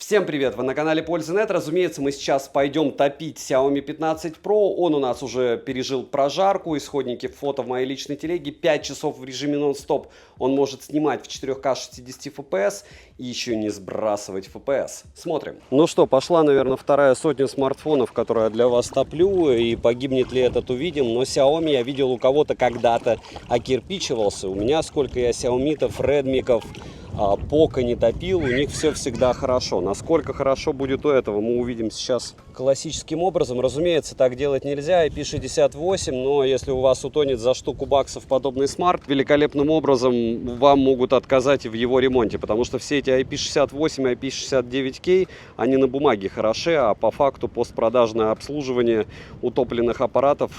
Всем привет, вы на канале Пользы.нет. Разумеется, мы сейчас пойдем топить Xiaomi 15 Pro. Он у нас уже пережил прожарку. Исходники фото в моей личной телеге. 5 часов в режиме нон-стоп он может снимать в 4К 60 FPS и еще не сбрасывать FPS. Смотрим. Ну что, пошла, наверное, вторая сотня смартфонов, которые я для вас топлю. И погибнет ли этот, увидим. Но Xiaomi я видел у кого-то когда-то окирпичивался. У меня сколько я Xiaomi-тов, Redmi-ков, Пока не топил, у них все всегда хорошо. Насколько хорошо будет у этого, мы увидим сейчас классическим образом. Разумеется, так делать нельзя, IP68, но если у вас утонет за штуку баксов подобный смарт, великолепным образом вам могут отказать в его ремонте, потому что все эти IP68 и IP69K, они на бумаге хороши, а по факту постпродажное обслуживание утопленных аппаратов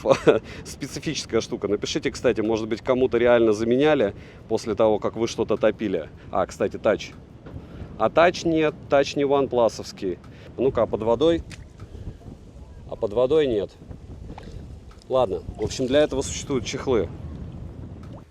специфическая штука. Напишите, кстати, может быть, кому-то реально заменяли после того, как вы что-то топили. Кстати, тач. А тач нет, тач не OnePlus-овский. Ну-ка, а под водой? А под водой нет. Ладно, в общем, для этого существуют чехлы.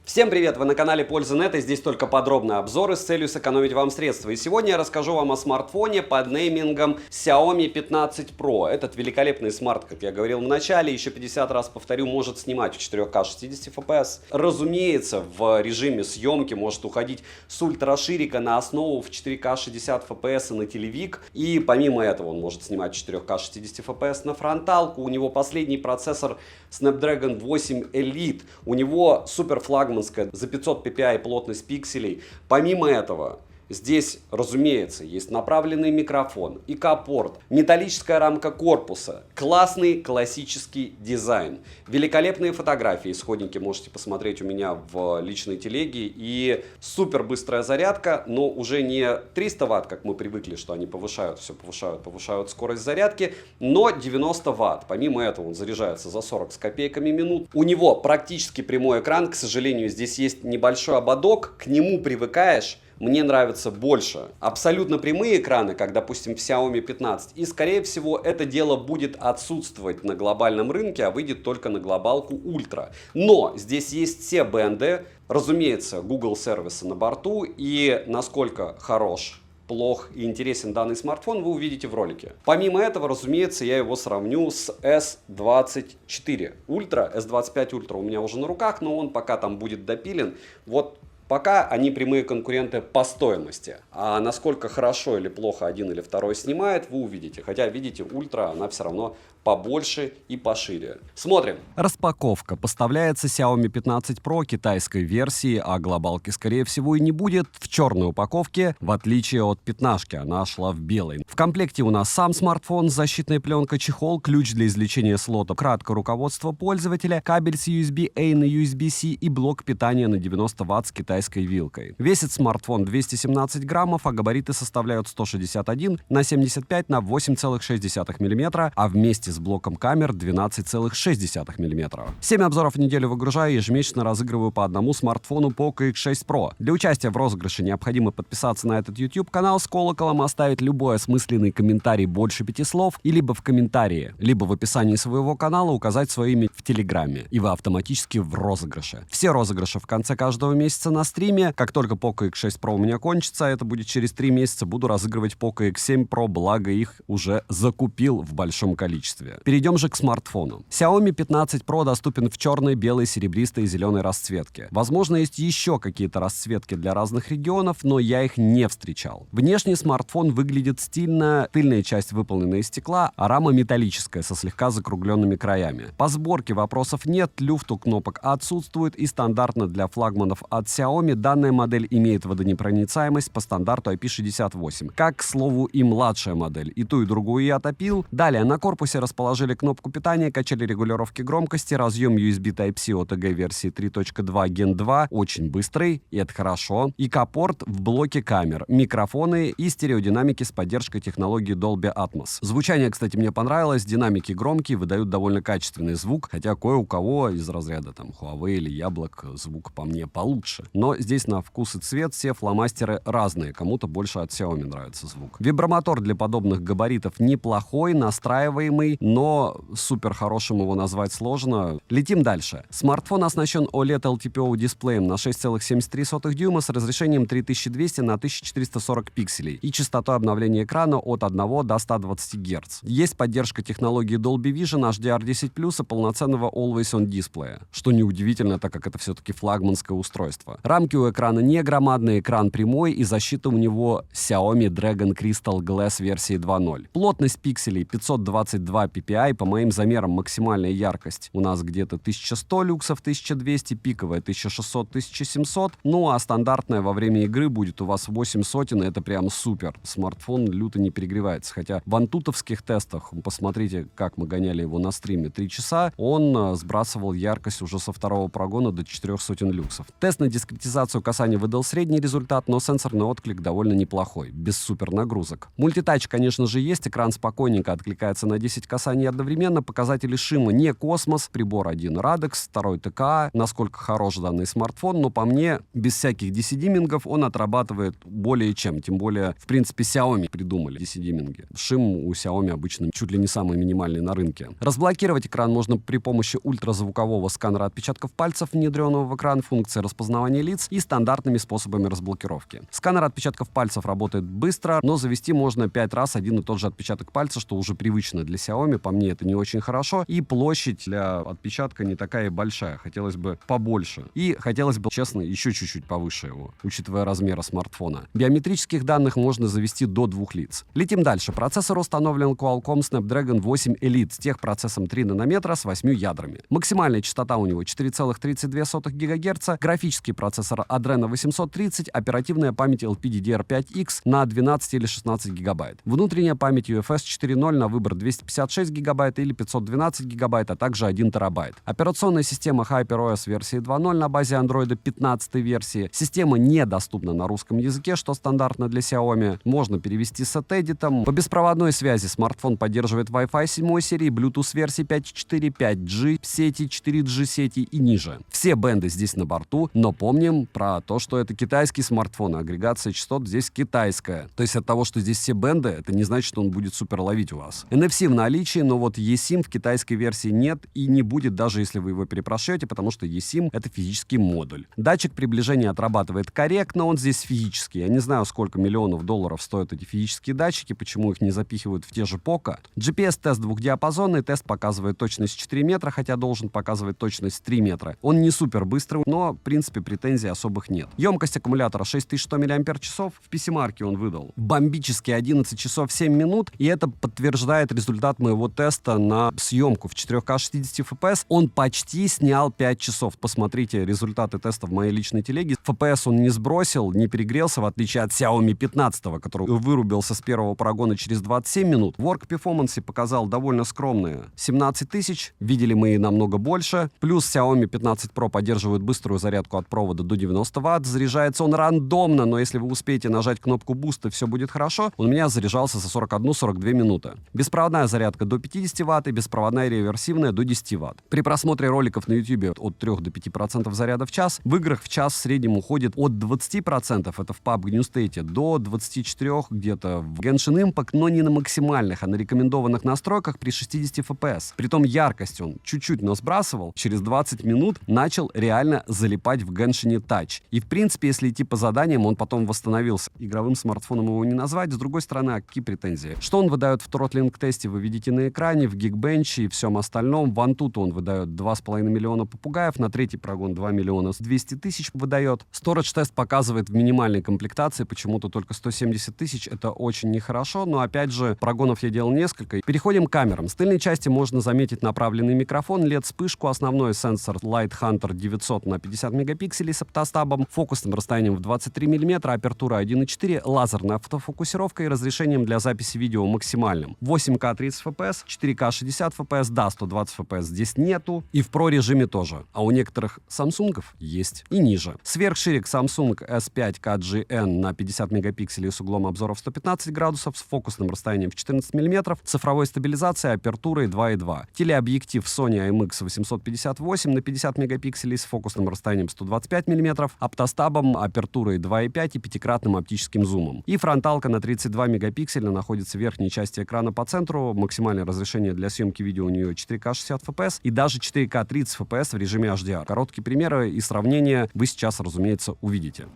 Всем привет! Вы на канале Пользы.нет, и здесь только подробные обзоры с целью сэкономить вам средства. И сегодня я расскажу вам о смартфоне под неймингом Xiaomi 15 Pro. Этот великолепный смарт, как я говорил в начале, еще 50 раз повторю, может снимать в 4К 60 FPS. Разумеется, в режиме съемки может уходить с ультраширика на основу в 4К 60 FPS и на телевик. И помимо этого он может снимать в 4К 60 FPS на фронталку. У него последний процессор Snapdragon 8 Elite. У него супер флагман за 500 ppi плотность пикселей. Помимо этого, здесь, разумеется, есть направленный микрофон, ИК-порт, металлическая рамка корпуса, классный классический дизайн, великолепные фотографии, исходники можете посмотреть у меня в личной телеге, и супер быстрая зарядка, но уже не 300 Вт, как мы привыкли, что они повышают, все повышают скорость зарядки, но 90 Вт. Помимо этого он заряжается за 40 с копейками минут. У него практически прямой экран, к сожалению, здесь есть небольшой ободок, к нему привыкаешь. Мне нравится больше абсолютно прямые экраны, как, допустим, в Xiaomi 15. И, скорее всего, это дело будет отсутствовать на глобальном рынке, а выйдет только на глобалку Ультра. Но здесь есть все бенды, разумеется, Google сервисы на борту. И насколько хорош, плох и интересен данный смартфон, вы увидите в ролике. Помимо этого, разумеется, я его сравню с S24 Ultra. S25 Ultra у меня уже на руках, но он пока там будет допилен. Вот пока они прямые конкуренты по стоимости. А насколько хорошо или плохо один или второй снимает, вы увидите. Хотя, видите, Ультра, она все равно побольше и пошире. Смотрим. Распаковка. Поставляется Xiaomi 15 Pro китайской версии, а глобалки, скорее всего, и не будет в черной упаковке, в отличие от пятнашки, она шла в белой. В комплекте у нас сам смартфон, защитная пленка, чехол, ключ для извлечения слота, краткое руководство пользователя, кабель с USB-A на USB-C и блок питания на 90 Вт с китайской вилкой. Весит смартфон 217 граммов, а габариты составляют 161 на 75 на 8,6 мм, а вместе с блоком камер 12,6 мм. 7 обзоров в неделю выгружаю, ежемесячно разыгрываю по одному смартфону Poco X6 Pro. Для участия в розыгрыше необходимо подписаться на этот YouTube-канал с колоколом, оставить любой осмысленный комментарий больше 5 слов, и либо в комментарии, либо в описании своего канала указать свое имя в Телеграме, и вы автоматически в розыгрыше. Все розыгрыши в конце каждого месяца на стриме. Как только Poco X6 Pro у меня кончится, это будет через 3 месяца, буду разыгрывать Poco X7 Pro, благо их уже закупил в большом количестве. Перейдем же к смартфону. Xiaomi 15 Pro доступен в черной, белой, серебристой и зеленой расцветке. Возможно, есть еще какие-то расцветки для разных регионов, но я их не встречал. Внешне смартфон выглядит стильно, тыльная часть выполнена из стекла, а рама металлическая со слегка закругленными краями. По сборке вопросов нет, люфт у кнопок отсутствует, и стандартно для флагманов от Xiaomi данная модель имеет водонепроницаемость по стандарту IP68. Как, к слову, и младшая модель. И ту, и другую я топил. Далее на корпусе расположили кнопку питания, качели регулировки громкости, разъем USB Type-C OTG версии 3.2 Gen 2, очень быстрый, и это хорошо. ИК-порт в блоке камер, микрофоны и стереодинамики с поддержкой технологии Dolby Atmos. Звучание, кстати, мне понравилось, динамики громкие, выдают довольно качественный звук, хотя кое у кого из разряда там Huawei или Яблок звук по мне получше. Но Но здесь на вкус и цвет все фломастеры разные. Кому-то больше от Xiaomi нравится звук. Вибромотор для подобных габаритов неплохой, настраиваемый, но супер хорошим его назвать сложно. Летим дальше. Смартфон оснащен OLED LTPO дисплеем на 6,73 дюйма с разрешением 3200 на 1440 пикселей и частотой обновления экрана от 1 до 120 Гц. Есть поддержка технологии Dolby Vision, HDR10+, и полноценного Always On дисплея, что неудивительно, так как это все-таки флагманское устройство. Рамки у экрана не громадные, экран прямой, и защита у него Xiaomi Dragon Crystal Glass версии 2.0. Плотность пикселей 522 ppi, по моим замерам максимальная яркость у нас где-то 1100 люксов, 1200, пиковая 1600-1700, ну а стандартная во время игры будет у вас 8 сотен, и это прям супер. Смартфон люто не перегревается, хотя в антутовских тестах, посмотрите, как мы гоняли его на стриме 3 часа, он сбрасывал яркость уже со второго прогона до 4 сотен люксов. Тест на дискретизацию касания выдал средний результат, но сенсорный отклик довольно неплохой, без супер нагрузок. Мультитач, конечно же, есть, экран спокойненько откликается на 10 касаний одновременно, показатели шима не космос, прибор один Radex, второй ТКА, насколько хорош данный смартфон, но по мне, без всяких DC-димингов он отрабатывает более чем, тем более, в принципе, Xiaomi придумали DC-диминги. Шим у Xiaomi обычно чуть ли не самый минимальный на рынке. Разблокировать экран можно при помощи ультразвукового сканера отпечатков пальцев, внедренного в экран, функции распознавания лиц и стандартными способами разблокировки. Сканер отпечатков пальцев работает быстро, но завести можно 5 раз один и тот же отпечаток пальца, что уже привычно для Xiaomi. По мне это не очень хорошо. И площадь для отпечатка не такая большая. Хотелось бы побольше. И хотелось бы, честно, еще чуть-чуть повыше его, учитывая размеры смартфона. Биометрических данных можно завести до 2 лиц. Летим дальше. Процессор установлен Qualcomm Snapdragon 8 Elite с техпроцессом 3 нанометра с 8 ядрами. Максимальная частота у него 4,32 ГГц, графический процессор Adreno 830, оперативная память LPDDR5X на 12 или 16 гигабайт. Внутренняя память UFS 4.0 на выбор 256 гигабайт или 512 гигабайт, а также 1 терабайт. Операционная система HyperOS версии 2.0 на базе Android 15 версии. Система недоступна на русском языке, что стандартно для Xiaomi. Можно перевести с эдитом. По беспроводной связи смартфон поддерживает Wi-Fi 7 серии, Bluetooth версии 5.4, 5G сети, 4G сети и ниже. Все бенды здесь на борту, но помним про то, что это китайский смартфон, а агрегация частот здесь китайская. То есть от того, что здесь все бенды, это не значит, что он будет супер ловить у вас. NFC в наличии, но вот eSIM в китайской версии нет и не будет, даже если вы его перепрошьете, потому что eSIM — это физический модуль. Датчик приближения отрабатывает корректно, он здесь физический. Я не знаю, сколько миллионов долларов стоят эти физические датчики, почему их не запихивают в те же Poco. GPS-тест двухдиапазонный, тест показывает точность 4 метра, хотя должен показывать точность 3 метра. Он не супер быстрый, но, в принципе, претензий особых нет. Емкость аккумулятора 6100 мАч, в PC-марке он выдал бомбические 11 часов 7 минут, и это подтверждает результат моего теста на съемку в 4К 60 FPS. Он почти снял 5 часов. Посмотрите результаты теста в моей личной телеге. FPS он не сбросил, не перегрелся, в отличие от Xiaomi 15, который вырубился с первого прогона через 27 минут. Work Performance показал довольно скромные 17 тысяч, видели мы и намного больше. Плюс Xiaomi 15 Pro поддерживает быструю зарядку от провода до 90 Вт. Заряжается он рандомно, но если вы успеете нажать кнопку Boost, и все будет хорошо. У меня заряжался за 41-42 минуты. Беспроводная зарядка до 50 Вт и беспроводная реверсивная до 10 Вт. При просмотре роликов на YouTube от 3 до 5% заряда в час. В играх в час в среднем уходит от 20%, это в PUBG New State, до 24% где-то в Genshin Impact, но не на максимальных, а на рекомендованных настройках при 60 FPS. Притом яркость он чуть-чуть, но сбрасывал. Через 20 минут начал реально залипать в Genshin Touch. И в принципе, если идти по заданиям, он потом восстановился. Игровым смартфоном его не назвать. С другой стороны, а какие претензии? Что он выдает в Throttling тесте, вы видите на экране, в Geekbench и всем остальном. В Antutu он выдает 2,5 миллиона попугаев, на третий прогон 2 миллиона 200 тысяч выдает. Storage тест показывает в минимальной комплектации почему-то только 170 тысяч. Это очень нехорошо, но опять же, прогонов я делал несколько. Переходим к камерам. С тыльной части можно заметить направленный микрофон, LED-вспышку, основной сенсор Light Hunter 900 на 50 мегапикселей с оптостабом, фокусным расстоянием в 23 мм, апертура 1.4, лазерной автофокусировкой и разрешением для записи видео максимальным. 8К 30 FPS, 4К 60 FPS, да, 120 FPS здесь нету, и в Pro режиме тоже. А у некоторых Samsung'ов есть и ниже. Сверхширик Samsung S5 KGN на 50 мегапикселей с углом обзора в 115 градусов, с фокусным расстоянием в 14 мм, цифровой стабилизацией, апертурой 2.2. Телеобъектив Sony IMX 858 на 50 мегапикселей с фокусным расстоянием 125 мм, мм, оптостабом, апертурой 2.5 и пятикратным оптическим зумом. И фронталка на 32 мегапикселя находится в верхней части экрана по центру. Максимальное разрешение для съемки видео у нее 4К 60 FPS и даже 4К 30 FPS в режиме HDR. Короткие примеры и сравнения вы сейчас, разумеется, увидите.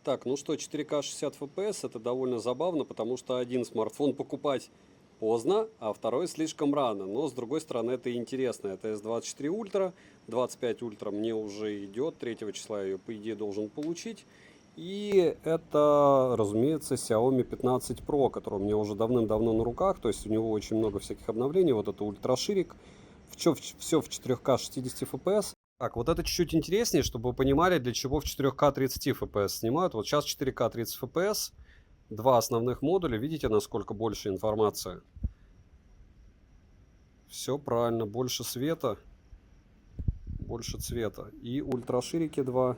Так, ну что, 4К 60 FPS это довольно забавно, потому что один смартфон покупать поздно, а второй слишком рано. Но с другой стороны это интересно. Это S24 Ultra, 25 Ultra мне уже идет, 3 числа я ее по идее должен получить. И это, разумеется, Xiaomi 15 Pro, который у меня уже давным-давно на руках. То есть у него очень много всяких обновлений. Вот это ультраширик, все в 4К 60 FPS. Так, вот это чуть-чуть интереснее, чтобы вы понимали, для чего в 4К 30 FPS снимают. Вот сейчас 4К 30 FPS, два основных модуля. Видите, насколько больше информации? Все правильно, больше света, больше цвета. И ультраширики 2.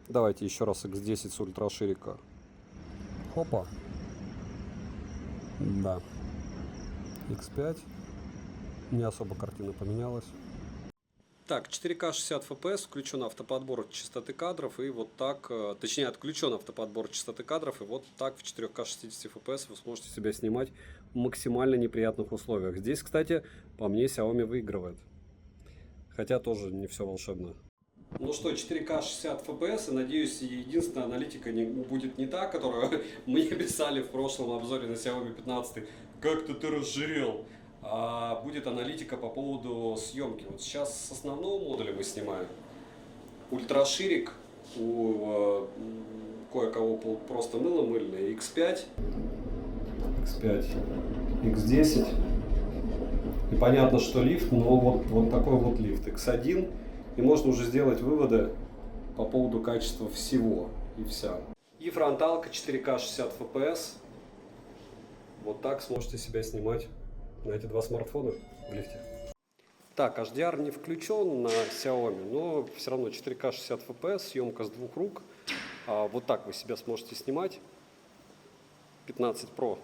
Давайте еще раз X10 с ультраширика. Хопа. Да. X5. Не особо картина поменялась. Так, 4К 60 FPS, включен автоподбор частоты кадров, и вот так, точнее, отключен автоподбор частоты кадров, и вот так в 4К 60 FPS вы сможете себя снимать в максимально неприятных условиях. Здесь, кстати, по мне Xiaomi выигрывает. Хотя тоже не все волшебно. Ну что, 4К 60 FPS, и надеюсь, единственная аналитика будет не та, которую мне писали в прошлом обзоре на Xiaomi 15. Как-то ты разжирел. А будет аналитика по поводу съемки. Вот сейчас с основного модуля мы снимаем. Ультраширик у кое-кого просто мыло-мыльное. X5, X10. И понятно, что лифт, но вот такой вот лифт. X1. И можно уже сделать выводы по поводу качества всего. И вся. И фронталка 4К 60 FPS. Вот так сможете себя снимать на эти два смартфона в лифте. Так, HDR не включен на Xiaomi, но все равно 4К 60 FPS, съемка с двух рук. Вот так вы себя сможете снимать. 15 Pro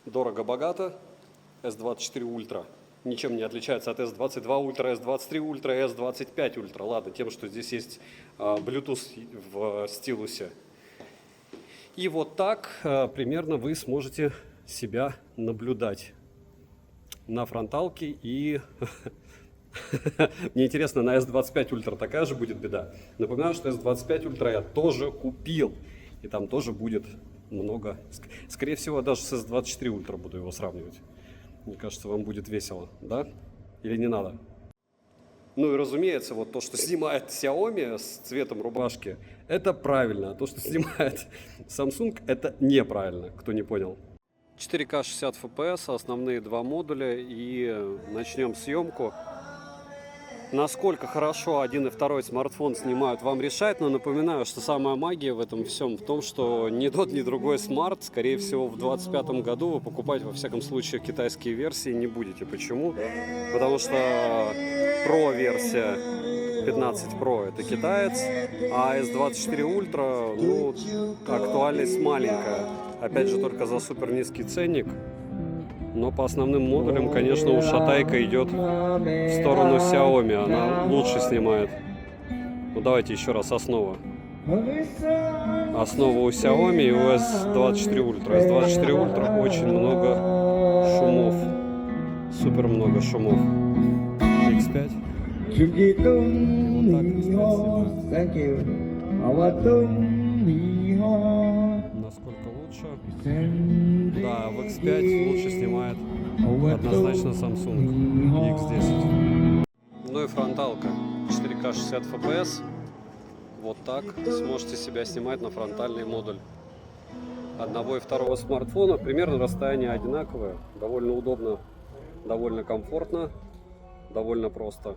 дорого-богато, S24 Ultra ничем не отличается от S22 Ultra, S23 Ultra, S25 Ultra. Ладно, тем, что здесь есть Bluetooth в стилусе. И вот так примерно вы сможете себя наблюдать на фронталке. И мне интересно, на S25 Ultra такая же будет беда. Напоминаю, что S25 Ultra я тоже купил, и там тоже будет много. Скорее всего, даже с S24 Ultra буду его сравнивать. Мне кажется, вам будет весело, да? Или не надо? Ну и разумеется, вот то, что снимает Xiaomi с цветом рубашки, это правильно. А то, что снимает Samsung, это неправильно, кто не понял. 4К 60 FPS, основные два модуля, и начнем съемку. Насколько хорошо один и второй смартфон снимают, вам решать, но напоминаю, что самая магия в этом всем в том, что ни тот, ни другой смарт, скорее всего, в 2025 году вы покупать, во всяком случае, китайские версии не будете. Почему? Потому что Pro-версия 15 Pro это китаец, а S24 Ultra, ну, актуальность маленькая. Опять же, только за супер низкий ценник. Но по основным модулям, конечно, у шатайка идет в сторону Xiaomi. Она лучше снимает. Ну давайте еще раз основа. Основа у Xiaomi и у S24 Ultra. S24 Ultra очень много шумов. Супер много шумов. X5. И вот так насколько лучше? Да, в X5 лучше снимает однозначно Samsung X10. Ну и фронталка 4К 60 FPS. Вот так сможете себя снимать на фронтальный модуль одного и второго смартфона. Примерно расстояние одинаковое. Довольно удобно, довольно комфортно, довольно просто.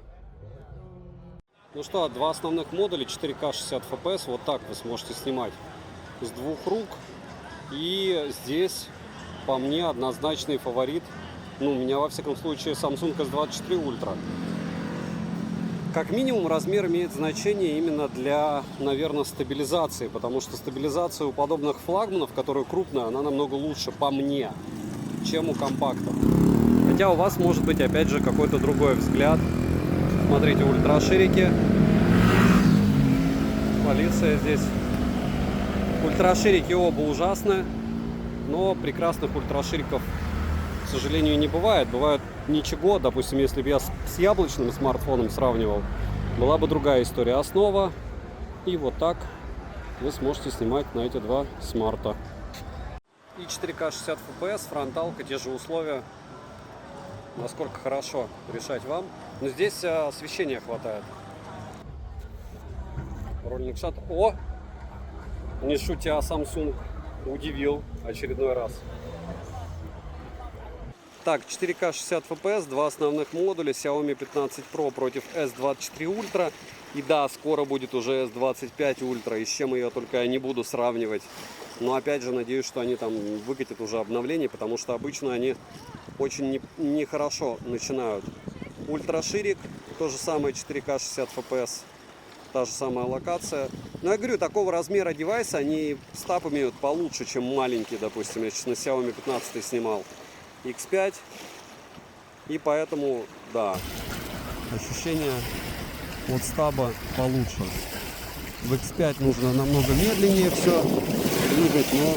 Ну что, два основных модуля 4К 60 FPS. Вот так вы сможете снимать с двух рук. И здесь, по мне, однозначный фаворит. Ну, у меня, во всяком случае, Samsung S24 Ultra. Как минимум, размер имеет значение именно для, наверное, стабилизации. Потому что стабилизация у подобных флагманов, которые крупные, она намного лучше, по мне, чем у компактов. Хотя у вас может быть, опять же, какой-то другой взгляд. Смотрите, ультраширики. Полиция здесь. Ультраширики оба ужасны, но прекрасных ультрашириков, к сожалению, не бывает. Бывает ничего. Допустим, если бы я с яблочным смартфоном сравнивал, была бы другая история. Основа. И вот так вы сможете снимать на эти два смарта. И 4К 60 FPS, фронталка, те же условия. Насколько хорошо, решать вам. Но здесь освещения хватает. Ролик шат. О! Не шутя, Samsung удивил очередной раз. Так, 4К 60 FPS, два основных модуля, Xiaomi 15 Pro против S24 Ultra. И да, скоро будет уже S25 Ultra, и с чем ее только я не буду сравнивать. Но опять же, надеюсь, что они там выкатят уже обновление, потому что обычно они очень нехорошо начинают. Ультраширик, то же самое 4К 60 FPS, та же самая локация. Но я говорю, такого размера девайса они стап имеют получше, чем маленькие, допустим. Я сейчас на Xiaomi 15 снимал X5, и поэтому, да, ощущение от стаба получше. В X5 нужно намного медленнее все двигать, но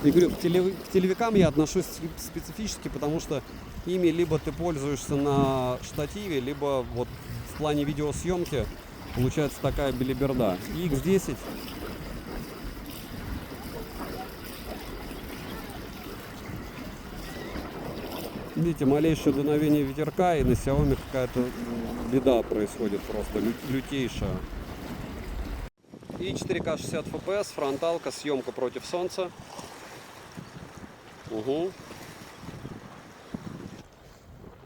и говорю, к телевикам я отношусь специфически, потому что ими либо ты пользуешься на штативе, либо вот в плане видеосъемки получается такая белиберда. И X10 видите, малейшее дуновение ветерка, и на Xiaomi какая-то беда происходит, просто лютейшая. И 4К 60 FPS, фронталка, съемка против солнца. Угу.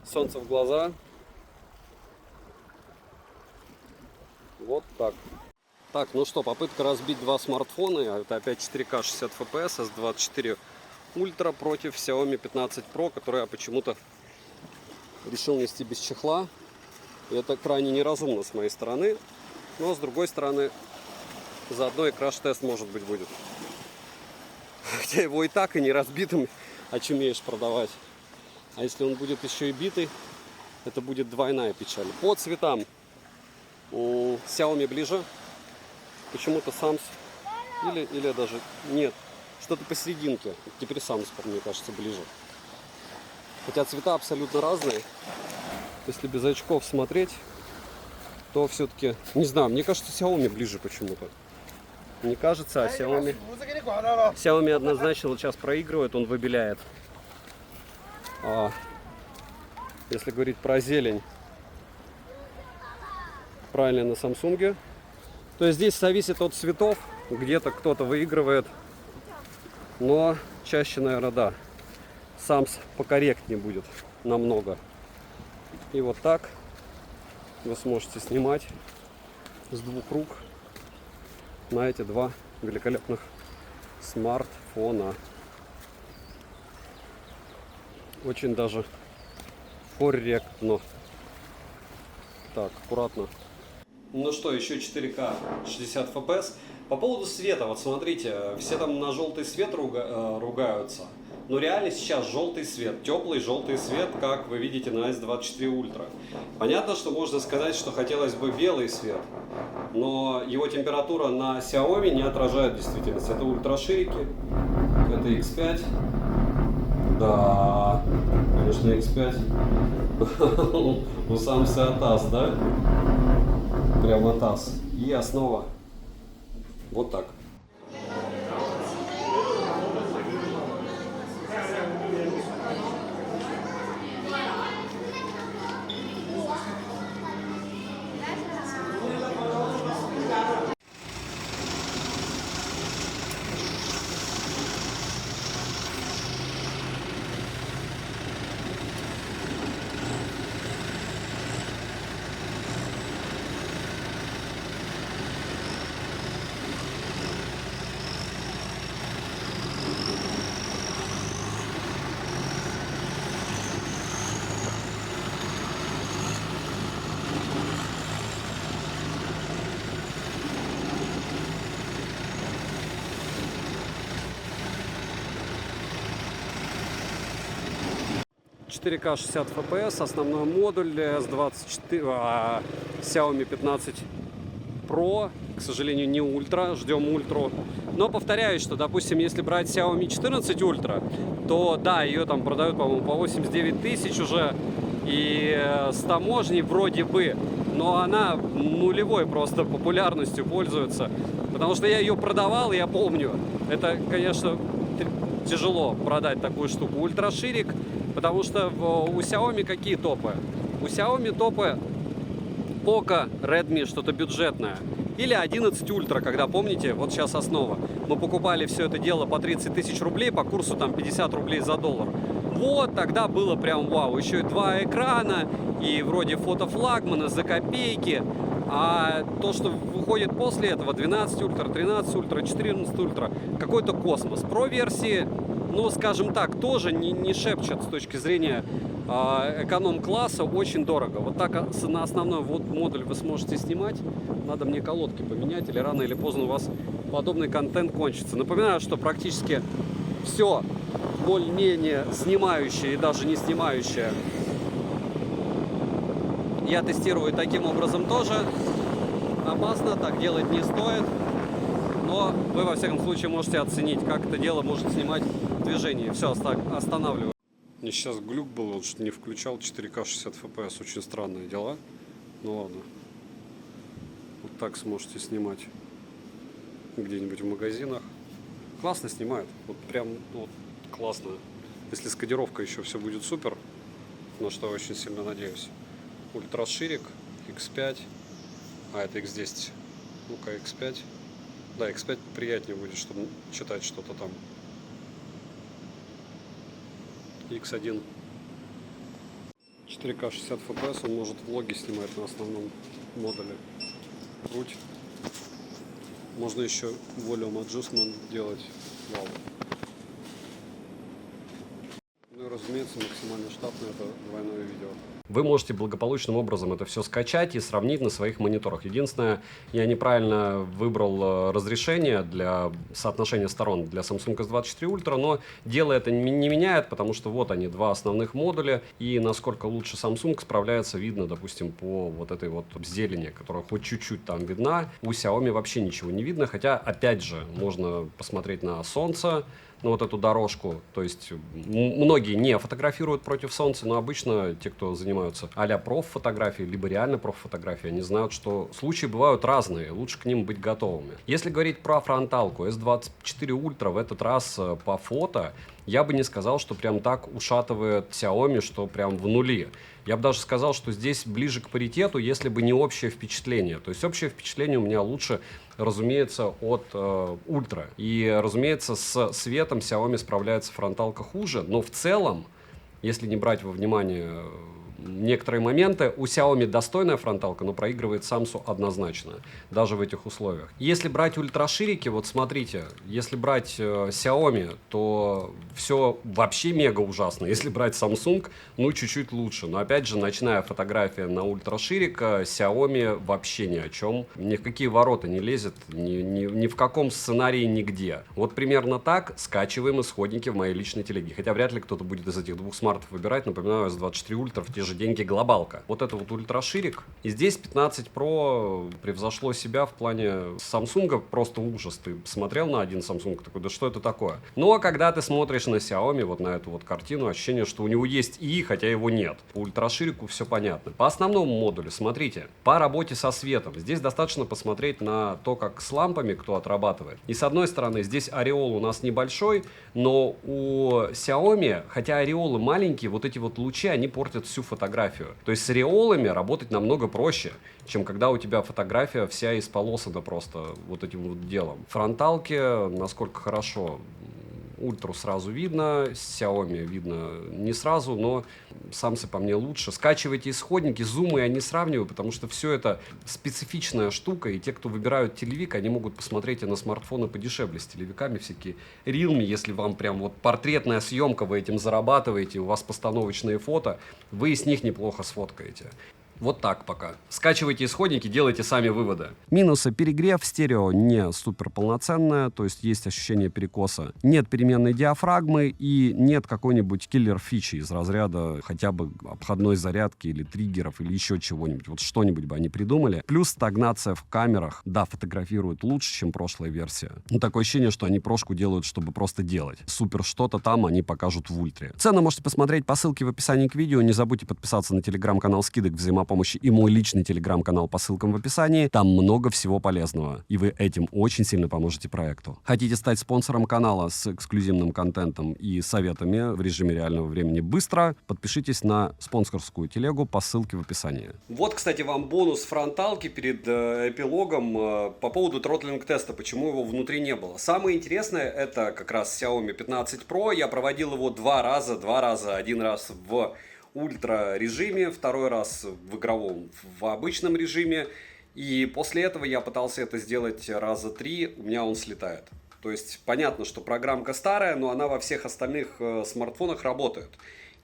Солнце в глаза. Вот так. Так, ну что, попытка разбить два смартфона. Это опять 4К 60 FPS, S24 Ultra против Xiaomi 15 Pro, который я почему-то решил нести без чехла. И это крайне неразумно с моей стороны. Но с другой стороны, заодно и краш-тест, может быть, будет. Хотя его и так, и не разбитым очумеешь продавать. А если он будет еще и битый, это будет двойная печаль. По цветам Xiaomi ближе. Почему-то Samsung или даже нет. Что-то посерединке. Теперь Samsung, мне кажется, ближе. Хотя цвета абсолютно разные. Если без очков смотреть, то все-таки, не знаю, мне кажется, Xiaomi ближе почему-то. Не кажется, а Xiaomi однозначно вот сейчас проигрывает, он выбеляет. Если говорить про зелень, правильно, на Samsung. То есть здесь зависит от цветов, где-то кто-то выигрывает, но чаще, наверное, да, Samsung покорректнее будет намного. И вот так вы сможете снимать с двух рук на эти два великолепных смартфона. Очень даже корректно. Так, аккуратно. Ну что, еще 4К 60 FPS. По поводу света, вот смотрите, все там на желтый свет ругаются. Но реально сейчас желтый свет, теплый желтый свет, как вы видите на S24 Ultra. Понятно, что можно сказать, что хотелось бы белый свет, но его температура на Xiaomi не отражает действительность. Это ультраширики, это X5. Да, конечно, X5. У Samsung атас, да? Прям атас. И основа вот так. .4К 60 FPS, основной модуль S24, Xiaomi 15 Pro, к сожалению, не Ultra, ждем Ультру. Но повторяюсь, что, допустим, если брать Xiaomi 14 Ultra, то да, ее там продают, по-моему, по 89 тысяч уже, и с таможней вроде бы, но она нулевой просто популярностью пользуется, потому что я ее продавал, я помню, это, конечно, тяжело продать такую штуку. Ультраширик, потому что у Xiaomi какие топы? У Xiaomi топы Poco, Redmi, что-то бюджетное. Или 11 Ultra, когда, помните, вот сейчас основа. Мы покупали все это дело по 30 тысяч рублей, по курсу там 50 рублей за доллар. Вот, тогда было прям вау. Еще и 2 экрана, и вроде фотофлагмана за копейки. А то, что выходит после этого, 12 Ultra, 13 Ultra, 14 Ultra, какой-то космос. Про-версии, ну, скажем так, тоже не шепчет с точки зрения эконом-класса, очень дорого. Вот так на основной вот модуль вы сможете снимать. Надо мне колодки поменять, или рано или поздно у вас подобный контент кончится. Напоминаю, что практически все более-менее снимающее и даже не снимающее я тестирую таким образом тоже. Опасно, так делать не стоит. Но вы, во всяком случае, можете оценить, как это дело может снимать движение. Все, останавливаю. Мне сейчас глюк был, он что-то не включал 4К 60 FPS. Очень странные дела. Ну ладно. Вот так сможете снимать где-нибудь в магазинах. Классно снимает. Вот прям вот, классно. Если с кодировкой еще все будет супер, на что я очень сильно надеюсь. Ультраширик, X5. А, это X10. Ну-ка, X5. Да, X5 приятнее будет, чтобы читать что-то там. X1. 4К 60 FPS, он может влоги снимать на основном модуле. Круть. Можно еще volume adjustment делать. Вау. Ну и разумеется, максимально штатное это двойное видео. Вы можете благополучным образом это все скачать и сравнить на своих мониторах. Единственное, я неправильно выбрал разрешение для соотношения сторон для Samsung S24 Ultra, но дело это не меняет, потому что вот они, два основных модуля, и насколько лучше Samsung справляется, видно, допустим, по вот этой вот зелени, которая хоть чуть-чуть там видна. У Xiaomi вообще ничего не видно, хотя, опять же, можно посмотреть на солнце, на вот эту дорожку. То есть многие не фотографируют против солнца, но обычно те, кто занимаются а-ля проффотографией, либо реально проффотографией, они знают, что случаи бывают разные, лучше к ним быть готовыми. Если говорить про фронталку, S24 Ultra в этот раз по фото, я бы не сказал, что прям так ушатывает Xiaomi, что прям в нули. Я бы даже сказал, что здесь ближе к паритету, если бы не общее впечатление. То есть общее впечатление у меня лучше, разумеется, от Ultra. И, разумеется, с светом Xiaomi справляется фронталка хуже. Но в целом, если не брать во внимание некоторые моменты, у Xiaomi достойная фронталка, но проигрывает Samsung однозначно, даже в этих условиях. Если брать ультраширики, вот смотрите, если брать Xiaomi, то все вообще мега ужасно. Если брать Samsung, ну чуть-чуть лучше. Но опять же, ночная фотография на ультраширика, Xiaomi вообще ни о чем. Ни в какие ворота не лезет, ни в каком сценарии нигде. Вот примерно так скачиваем исходники в моей личной телеге. Хотя вряд ли кто-то будет из этих двух смартов выбирать. Напоминаю, S24 Ultra в те же деньги глобалка. Вот это вот ультраширик. И здесь 15 Pro превзошло себя в плане Samsung. Просто ужас. Ты смотрел на один Samsung, такой, да что это такое? Но когда ты смотришь на Xiaomi, вот на эту вот картину, ощущение, что у него есть и, хотя его нет. По ультраширику все понятно. По основному модулю, смотрите, по работе со светом. Здесь достаточно посмотреть на то, как с лампами кто отрабатывает. И с одной стороны, здесь ореол у нас небольшой, но у Xiaomi, хотя ореолы маленькие, вот эти вот лучи, они портят всю фотографию. То есть с ореолами работать намного проще, чем когда у тебя фотография вся исполосана просто вот этим вот делом. Фронталки, насколько хорошо, Ультру сразу видно, Xiaomi видно не сразу, но Samsung по мне лучше. Скачивайте исходники, зумы я не сравниваю, потому что все это специфичная штука, и те, кто выбирают телевик, они могут посмотреть и на смартфоны подешевле с телевиками, всякие Realme, если вам прям вот портретная съемка, вы этим зарабатываете, у вас постановочные фото, вы с них неплохо сфоткаете. Вот так пока. Скачивайте исходники, делайте сами выводы. Минусы: перегрев, стерео не супер полноценное, то есть есть ощущение перекоса. Нет переменной диафрагмы и нет какой-нибудь киллер-фичи из разряда хотя бы обходной зарядки или триггеров или еще чего-нибудь. Вот что-нибудь бы они придумали. Плюс стагнация в камерах. Да, фотографирует лучше, чем прошлая версия. Но такое ощущение, что они прошку делают, чтобы просто делать. Супер что-то там они покажут в ультре. Цены можете посмотреть по ссылке в описании к видео. Не забудьте подписаться на телеграм-канал скидок взаимопомощи и мой личный телеграм-канал по ссылкам в описании. Там много всего полезного. И вы этим очень сильно поможете проекту. Хотите стать спонсором канала с эксклюзивным контентом и советами в режиме реального времени быстро? Подпишитесь на спонсорскую телегу по ссылке в описании. Вот, кстати, вам бонус фронталки перед эпилогом по поводу тротлинг-теста, почему его внутри не было. Самое интересное, это как раз Xiaomi 15 Pro. Я проводил его два раза. Один раз в ультра режиме, второй раз в игровом, в обычном режиме. И после этого я пытался это сделать раза 3, у меня он слетает. То есть понятно, что программка старая, но она во всех остальных смартфонах работает.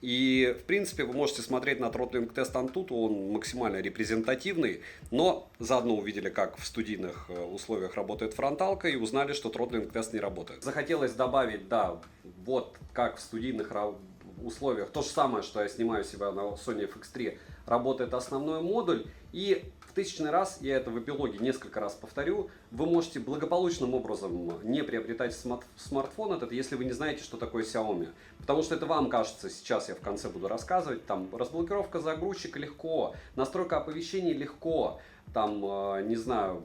И, в принципе, вы можете смотреть на Throttling Test Antutu, он максимально репрезентативный, но заодно увидели, как в студийных условиях работает фронталка, и узнали, что Throttling Test не работает. Захотелось добавить, да, вот как в студийных условиях, то же самое, что я снимаю себя на Sony FX3, работает основной модуль, и в 1000-й раз, я это в эпилоге несколько раз повторю, вы можете благополучным образом не приобретать смартфон этот, если вы не знаете, что такое Xiaomi. Потому что это вам кажется, сейчас я в конце буду рассказывать, там разблокировка загрузчика легко, настройка оповещений легко, там, не знаю,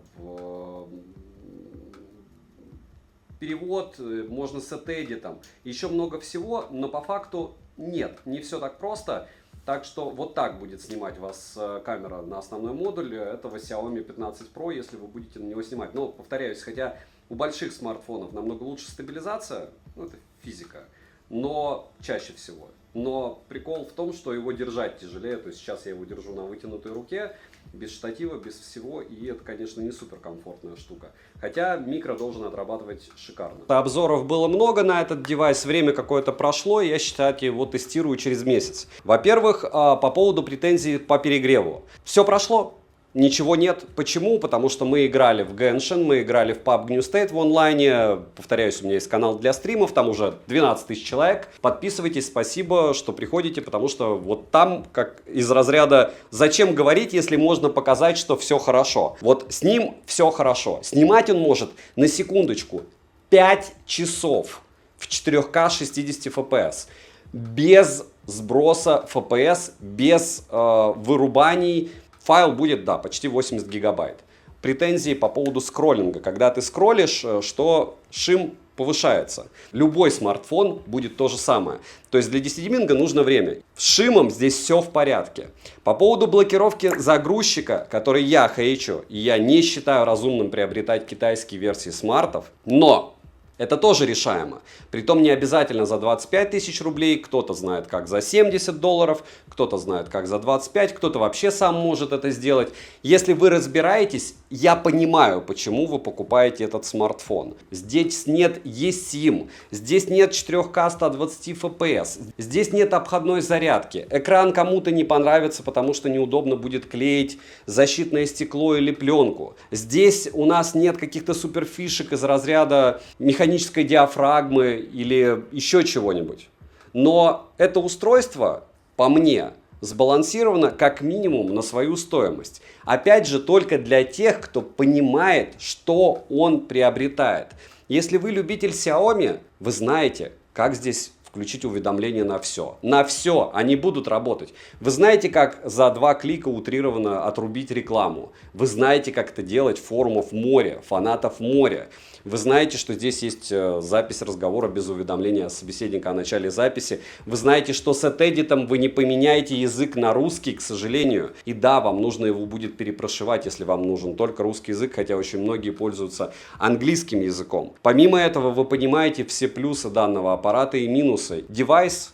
перевод, можно с Etedi, там, еще много всего, но по факту нет, не все так просто. Так что вот так будет снимать вас камера на основной модуль этого Xiaomi 15 Pro, если вы будете на него снимать. Но, повторяюсь, хотя у больших смартфонов намного лучше стабилизация, ну, это физика, но чаще всего. Но прикол в том, что его держать тяжелее, то есть сейчас я его держу на вытянутой руке, без штатива, без всего, и это, конечно, не супер комфортная штука. Хотя микро должен отрабатывать шикарно. Обзоров было много на этот девайс, время какое-то прошло, и я, считаю, его тестирую через месяц. Во-первых, по поводу претензий по перегреву. Все прошло? Ничего нет. Почему? Потому что мы играли в Genshin, мы играли в PUBG New State в онлайне. Повторяюсь, у меня есть канал для стримов, там уже 12 тысяч человек. Подписывайтесь, спасибо, что приходите, потому что вот там, как из разряда «Зачем говорить, если можно показать, что все хорошо?» Вот с ним все хорошо. Снимать он может, на секундочку, 5 часов в 4К 60 FPS. Без сброса FPS, без вырубаний. Файл будет, да, почти 80 гигабайт. Претензии по поводу скроллинга. Когда ты скроллишь, что шим повышается. Любой смартфон будет то же самое. То есть для десятиминга нужно время. С шимом здесь все в порядке. По поводу блокировки загрузчика, который я хейчу, и я не считаю разумным приобретать китайские версии смартов, но это тоже решаемо. Притом не обязательно за 25 тысяч рублей, кто-то знает как за $70, кто-то знает как за 25, кто-то вообще сам может это сделать. Если вы разбираетесь, я понимаю, почему вы покупаете этот смартфон. Здесь нет eSIM, здесь нет 4К 120 FPS, здесь нет обходной зарядки. Экран кому-то не понравится, потому что неудобно будет клеить защитное стекло или пленку. Здесь у нас нет каких-то суперфишек из разряда механической диафрагмы или еще чего-нибудь. Но это устройство, по мне, сбалансировано как минимум на свою стоимость. Опять же, только для тех, кто понимает, что он приобретает. Если вы любитель Xiaomi, вы знаете, как здесь включить уведомления на все. На все они будут работать. Вы знаете, как за 2 клика утрированно отрубить рекламу. Вы знаете, как это делать форумов море, фанатов моря. Вы знаете, что здесь есть запись разговора без уведомления собеседника о начале записи. Вы знаете, что с Etedi вы не поменяете язык на русский, к сожалению. И да, вам нужно его будет перепрошивать, если вам нужен только русский язык, хотя очень многие пользуются английским языком. Помимо этого, вы понимаете все плюсы данного аппарата и минусы. Девайс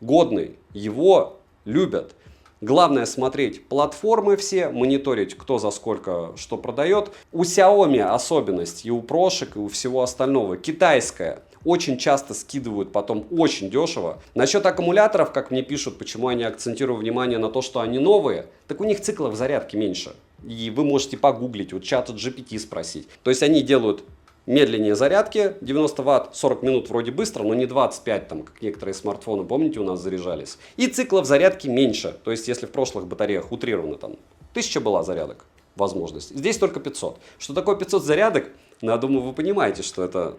годный, его любят. Главное смотреть платформы все, мониторить, кто за сколько что продает. У Xiaomi особенность и у прошек, и у всего остального китайская. очень часто скидывают потом очень дешево. Насчет аккумуляторов, как мне пишут, почему я не акцентирую внимание на то, что они новые, так у них циклов зарядки меньше. И вы можете погуглить, вот чата GPT спросить. То есть они делают медленнее зарядки, 90 ватт, 40 минут вроде быстро, но не 25, там, как некоторые смартфоны, помните, у нас заряжались. И циклов зарядки меньше, то есть если в прошлых батареях утрированно там 1000 была зарядок, возможность, здесь только 500. Что такое 500 зарядок? Ну, я думаю, вы понимаете, что это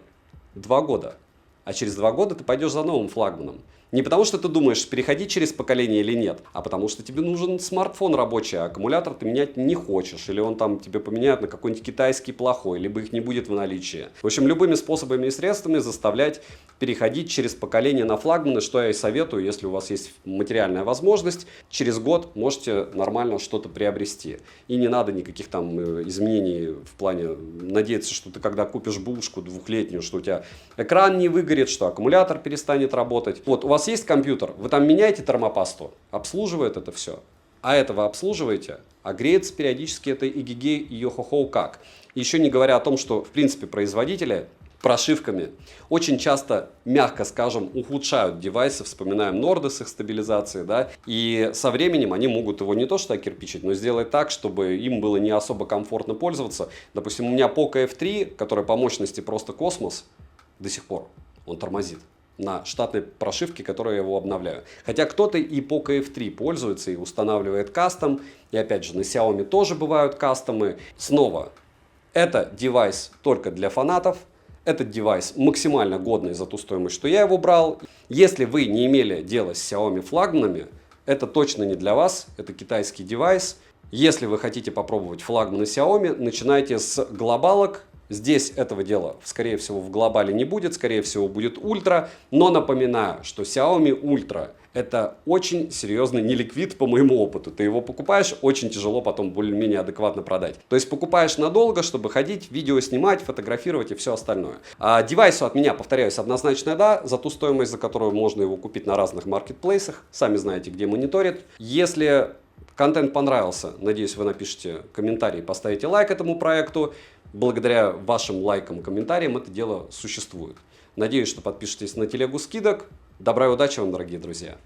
2 года. А через 2 года ты пойдешь за новым флагманом. Не потому, что ты думаешь, переходить через поколение или нет, а потому, что тебе нужен смартфон рабочий, а аккумулятор ты менять не хочешь, или он там тебе поменяют на какой-нибудь китайский плохой, либо их не будет в наличии. В общем, любыми способами и средствами заставлять переходить через поколение на флагманы, что я и советую, если у вас есть материальная возможность, через год можете нормально что-то приобрести. И не надо никаких там изменений в плане надеяться, что ты когда купишь бушку двухлетнюю, что у тебя экран не выгорит, что аккумулятор перестанет работать. Вот у вас есть компьютер, вы там меняете термопасту, обслуживает это все. А этого обслуживаете, а греется периодически это и гигей, и йо-хо-хо как. Еще не говоря о том, что в принципе производители прошивками очень часто, мягко скажем, ухудшают девайсы, вспоминаем Норды с их стабилизацией, да, и со временем они могут его не то что окирпичить, но сделать так, чтобы им было не особо комфортно пользоваться. Допустим, у меня Poco F3, который по мощности просто космос, до сих пор он тормозит на штатной прошивке, которую я его обновляю. Хотя кто-то и Poco F3 пользуется и устанавливает кастом, и опять же на Xiaomi тоже бывают кастомы. Снова, это девайс только для фанатов. Этот девайс максимально годный за ту стоимость, что я его брал. Если вы не имели дела с Xiaomi флагманами, это точно не для вас, это китайский девайс. Если вы хотите попробовать флагманы Xiaomi, начинайте с глобалок. Здесь этого дела, скорее всего, в глобале не будет, скорее всего, будет ультра. Но напоминаю, что Xiaomi Ultra это очень серьезный неликвид по моему опыту. Ты его покупаешь, очень тяжело потом более-менее адекватно продать. То есть покупаешь надолго, чтобы ходить, видео снимать, фотографировать и все остальное. А девайсу от меня, повторяюсь, однозначно да, за ту стоимость, за которую можно его купить на разных маркетплейсах. Сами знаете, где мониторит. Если контент понравился, надеюсь, вы напишите комментарий, поставите лайк этому проекту. Благодаря вашим лайкам и комментариям это дело существует. Надеюсь, что подпишетесь на телегу скидок. Добра и удачи вам, дорогие друзья!